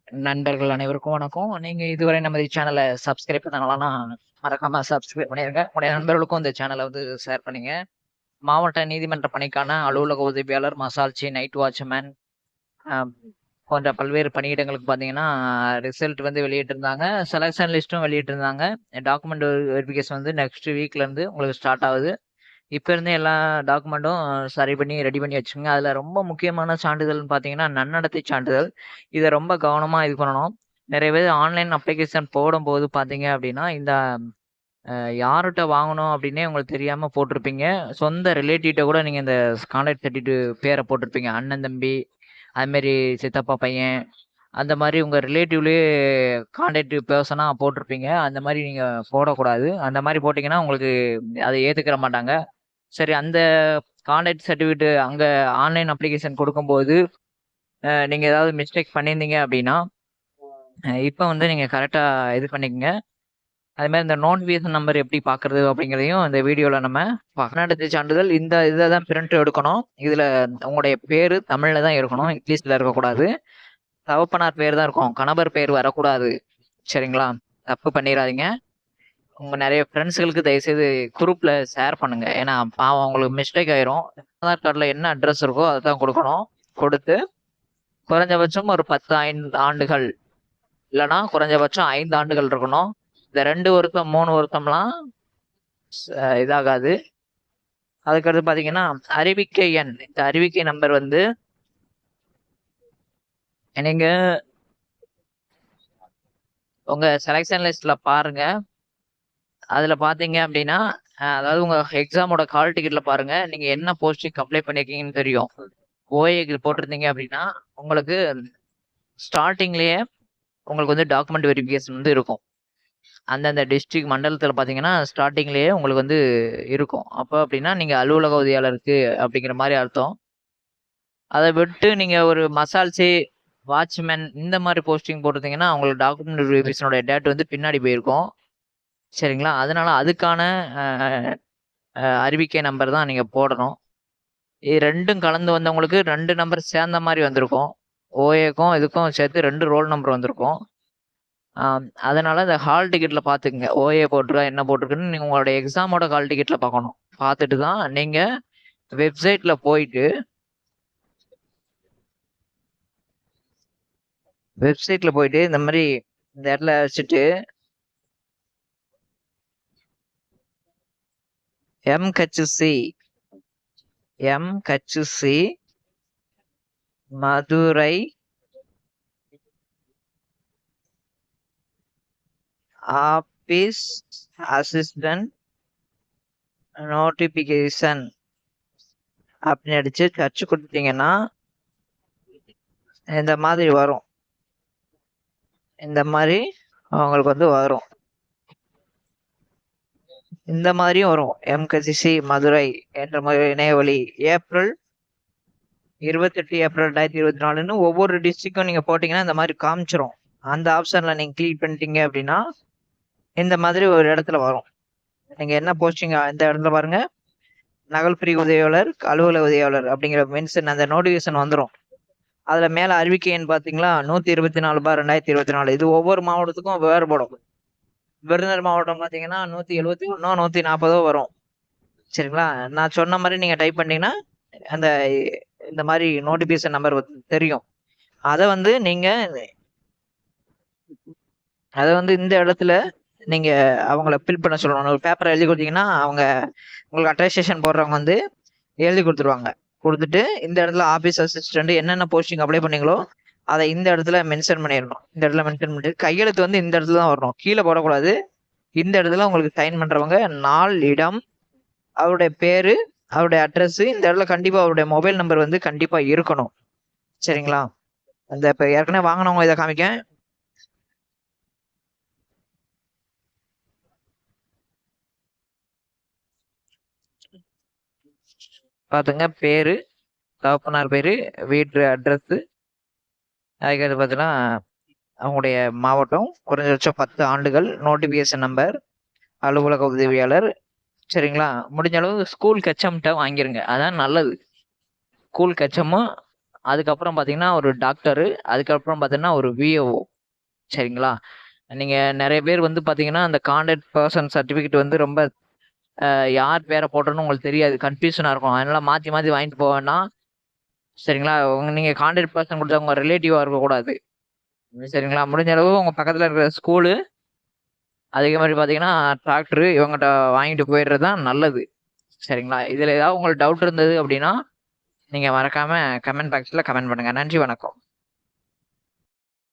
நண்பர்கள் அனைவருக்கும் வணக்கம். நீங்க இதுவரை நமது சேனலை சப்ஸ்கிரைப் பண்ணலன்னா மறக்காம சப்ஸ்கிரைப் பண்ணிருங்க. உங்களுடைய நண்பர்களுக்கும் இந்த சேனலை ஷேர் பண்ணுங்க. மாவட்ட நீதிமன்ற பணிக்கான அலுவலக உதவியாளர், மசால்ச்சி, நைட் வாட்ச்மேன் போன்ற பல்வேறு பணியிடங்களுக்கு பார்த்தீங்கன்னா ரிசல்ட் வெளியிட்டிருந்தாங்க. செலெக்ஷன் லிஸ்ட்டும் வெளியிட்டிருந்தாங்க. டாக்குமெண்ட் வெரிஃபிகேஷன் நெக்ஸ்ட் வீக்ல இருந்து உங்களுக்கு ஸ்டார்ட் ஆகுது. இப்போ இருந்தே எல்லா டாக்குமெண்ட்டும் சரி பண்ணி ரெடி பண்ணி வச்சுக்கோங்க. அதில் ரொம்ப முக்கியமான சான்றிதழ்னு பார்த்தீங்கன்னா நன்னடத்தை சான்றிதழ். இதை ரொம்ப கவனமாக இது பண்ணணும். நிறைய பேர் ஆன்லைன் அப்ளிகேஷன் போடும்போது பார்த்தீங்க அப்படின்னா இந்த யார்கிட்ட வாங்கணும் அப்படின்னே உங்களுக்கு தெரியாமல் போட்டிருப்பீங்க. சொந்த ரிலேட்டிவ்கிட்ட கூட நீங்கள் இந்த கான்டாக்ட் 32 பேரை போட்டிருப்பீங்க. அண்ணன், தம்பி, அதுமாரி சித்தப்பா பையன், அந்த மாதிரி உங்கள் ரிலேட்டிவ்லேயே கான்டாக்ட் பர்சனாக போட்டிருப்பீங்க. அந்த மாதிரி நீங்கள் போடக்கூடாது. அந்த மாதிரி போட்டிங்கன்னா உங்களுக்கு அதை ஏற்றுக்கிற மாட்டாங்க. சரி, அந்த கான்டாக்ட் சர்டிஃபிகேட் அங்கே ஆன்லைன் அப்ளிகேஷன் கொடுக்கும்போது நீங்கள் ஏதாவது மிஸ்டேக் பண்ணியிருந்தீங்க அப்படின்னா இப்போ நீங்கள் கரெக்டாக இது பண்ணிக்கங்க. அது மாதிரி இந்த நோட்டிஃபிகேஷன் நம்பர் எப்படி பார்க்குறது அப்படிங்கிறதையும் இந்த வீடியோவில் நம்ம நன்னடத்தை சான்றிதழ் இந்த இதை தான் பிரிண்ட் எடுக்கணும். இதில் உங்களுடைய பேர் தமிழில் தான் இருக்கணும், இங்கிலீஷில் இருக்கக்கூடாது. தகப்பனார் பேர் தான் இருக்கும், கணவர் பேர் வரக்கூடாது. சரிங்களா? தப்பு பண்ணிடாதீங்க. உங்கள் நிறைய ஃப்ரெண்ட்ஸுகளுக்கு தயவுசெய்து குரூப்பில் ஷேர் பண்ணுங்கள். ஏன்னா பாவம் அவங்களுக்கு மிஸ்டேக் ஆயிரும். ஆதார் கார்டில் என்ன அட்ரஸ் இருக்கோ அதை தான் கொடுக்கணும். கொடுத்து குறைஞ்சபட்சம் ஒரு 10 ஆண்டுகள் இல்லைன்னா குறைஞ்சபட்சம் 5 ஆண்டுகள் இருக்கணும். இந்த 2 வருஷம் 3 வருஷம்லாம் இதாகாது. அதுக்கடுத்து பார்த்தீங்கன்னா அறிவிக்கை எண். இந்த அறிவிக்கை நம்பர் நீங்கள் உங்கள் செலெக்ஷன் லிஸ்ட்டில் பாருங்கள். அதில் பார்த்தீங்க அப்படின்னா அதாவது உங்கள் எக்ஸாமோட கால் டிக்கெட்டில் பாருங்கள், நீங்கள் என்ன போஸ்டிங் அப்ளை பண்ணியிருக்கீங்கன்னு தெரியும். ஓஏக்கு போட்டிருந்தீங்க அப்படின்னா உங்களுக்கு ஸ்டார்டிங்லேயே உங்களுக்கு டாக்குமெண்ட் வெரிஃபிகேஷன் இருக்கும். அந்தந்த டிஸ்ட்ரிக்ட் மண்டலத்தில் பார்த்தீங்கன்னா ஸ்டார்டிங்லேயே உங்களுக்கு இருக்கும். அப்போ அப்படின்னா நீங்கள் அலுவலக உதவியாளருக்கு அப்படிங்கிற மாதிரி அர்த்தம். அதை விட்டு நீங்கள் ஒரு மசால்ச்சி, வாட்ச்மேன் இந்த மாதிரி போஸ்டிங் போட்டிருந்தீங்கன்னா அவங்களுக்கு டாக்குமெண்ட் வெரிஃபிகேஷனோட டேட் பின்னாடி போயிருக்கும். சரிங்களா? அதனால அதுக்கான அறிவிக்கை நம்பர் தான் நீங்கள் போடணும். இது ரெண்டும் கலந்து வந்தவங்களுக்கு 2 நம்பர் சேர்ந்த மாதிரி வந்திருக்கும். ஓஏக்கும் இதுக்கும் சேர்த்து 2 ரோல் நம்பர் வந்திருக்கும். அதனால இந்த ஹால் டிக்கெட்ல பார்த்துக்குங்க, ஓஏ போட்டிருக்கா என்ன போட்டிருக்குன்னு நீங்கள் உங்களோட எக்ஸாமோட ஹால் டிக்கெட்ல பார்க்கணும். பார்த்துட்டு தான் நீங்கள் வெப்சைட்ல போயிட்டு இந்த மாதிரி இந்த இடத்துல வச்சுட்டு MHC Madurai office assistant notification அப்படின்னு அடிச்சு சர்ச் கொடுத்தீங்கன்னா இந்த மாதிரி வரும். இந்த மாதிரி அவங்களுக்கு வரும். இந்த மாதிரியும் வரும். எம்ஹெச்சி மதுரை என்ற இணையவழி ஏப்ரல் 28 ஏப்ரல் 2024 ஒவ்வொரு டிஸ்ட்ரிக்டும் நீங்க போட்டீங்கன்னா இந்த மாதிரி காமிச்சிரும். அந்த ஆப்ஷன்ல நீங்க கிளிக் பண்ணிட்டீங்க அப்படின்னா இந்த மாதிரி ஒரு இடத்துல வரும். நீங்க என்ன போஸ்டிங் இந்த இடத்துல பாருங்க, நகல் பிரிவு உதவியாளர், அலுவலக உதவியாளர் அப்படிங்கிற மென்ஷன் அந்த நோட்டிபிகேஷன் வந்துடும். அதுல மேல அறிவிக்கை எண் பாத்தீங்களா 124/2024. இது ஒவ்வொரு மாவட்டத்துக்கும் வேறுபடும். விருதுநகர் மாவட்டம் பார்த்தீங்கன்னா 171 140 வரும். சரிங்களா? நான் சொன்ன மாதிரி நீங்கள் டைப் பண்ணீங்கன்னா அந்த இந்த மாதிரி நோட்டிஃபிகேஷன் நம்பர் தெரியும். அதை நீங்கள் இந்த இடத்துல நீங்கள் அவங்கள ஃபில் பண்ண சொல்லணும். ஒரு பேப்பரை எழுதி கொடுத்தீங்கன்னா அவங்க உங்களுக்கு அட்டஸ்டேஷன் போடுறவங்க எழுதி கொடுத்துருவாங்க. கொடுத்துட்டு இந்த இடத்துல ஆஃபீஸ் அசிஸ்டண்ட் என்னென்ன போஸ்டிங் அப்ளை பண்ணீங்களோ அதை இந்த இடத்துல மென்ஷன் பண்ணிடணும். இந்த இடத்துல மென்ஷன் பண்ணிட்டு கையெழுத்து இந்த இடத்துல தான் வரணும், கீழே போடக்கூடாது. இந்த இடத்துல உங்களுக்கு சைன் பண்றவங்க நாள், இடம், அவருடைய பேரு, அவருடைய அட்ரஸ், இந்த இடத்துல கண்டிப்பா அவருடைய மொபைல் நம்பர் கண்டிப்பா இருக்கணும். சரிங்களா? அந்த இப்ப ஏற்கனவே வாங்கினவங்க இதை காமிக்க பாத்துங்க, பேரு, தகப்பனார் பேரு, வீட்டு அட்ரஸ், அதுக்கடுத்து பார்த்தீங்கன்னா அவங்களுடைய மாவட்டம், குறைஞ்சபட்சம் 10 ஆண்டுகள், நோட்டிபிகேஷன் நம்பர், அலுவலக உதவியாளர். சரிங்களா? முடிஞ்ச அளவு ஸ்கூல் கச்சம்கிட்ட வாங்கிருங்க, அதான் நல்லது. ஸ்கூல் கச்சமும் அதுக்கப்புறம் பார்த்தீங்கன்னா ஒரு டாக்டரு, அதுக்கப்புறம் பார்த்தீங்கன்னா ஒரு விஏஓ. சரிங்களா? நீங்க நெறைய பேர் வந்து பார்த்தீங்கன்னா, அந்த கான்டாக்ட் பெர்சன் சர்டிஃபிகேட் வந்து ரொம்ப யார் பேர போட்டோன்னு உங்களுக்கு தெரியாது. கன்ஃப்யூஷனா இருக்கும். அதனால மாத்தி மாத்தி வாங்கிட்டு போ வேண்டாம். சரிங்களா? நீங்க கான்டாக்ட் பெர்சன் குடுத்தா உங்க ரிலேட்டிவா இருக்கக்கூடாது. சரிங்களா? முடிஞ்ச அளவு உங்க பக்கத்துல இருக்கிற ஸ்கூலு, அதே மாரி பார்த்தீங்கன்னா, டாக்டரு இவங்கட்ட வாங்கிட்டு போயிறது தான் நல்லது. சரிங்களா? இதுல ஏதாவது உங்களுக்கு டவுட் இருந்தது அப்டின்னா, நீங்க மறக்காம கமெண்ட் பாக்ஸ்ல கமெண்ட் பண்ணுங்க. நன்றி, வணக்கம்.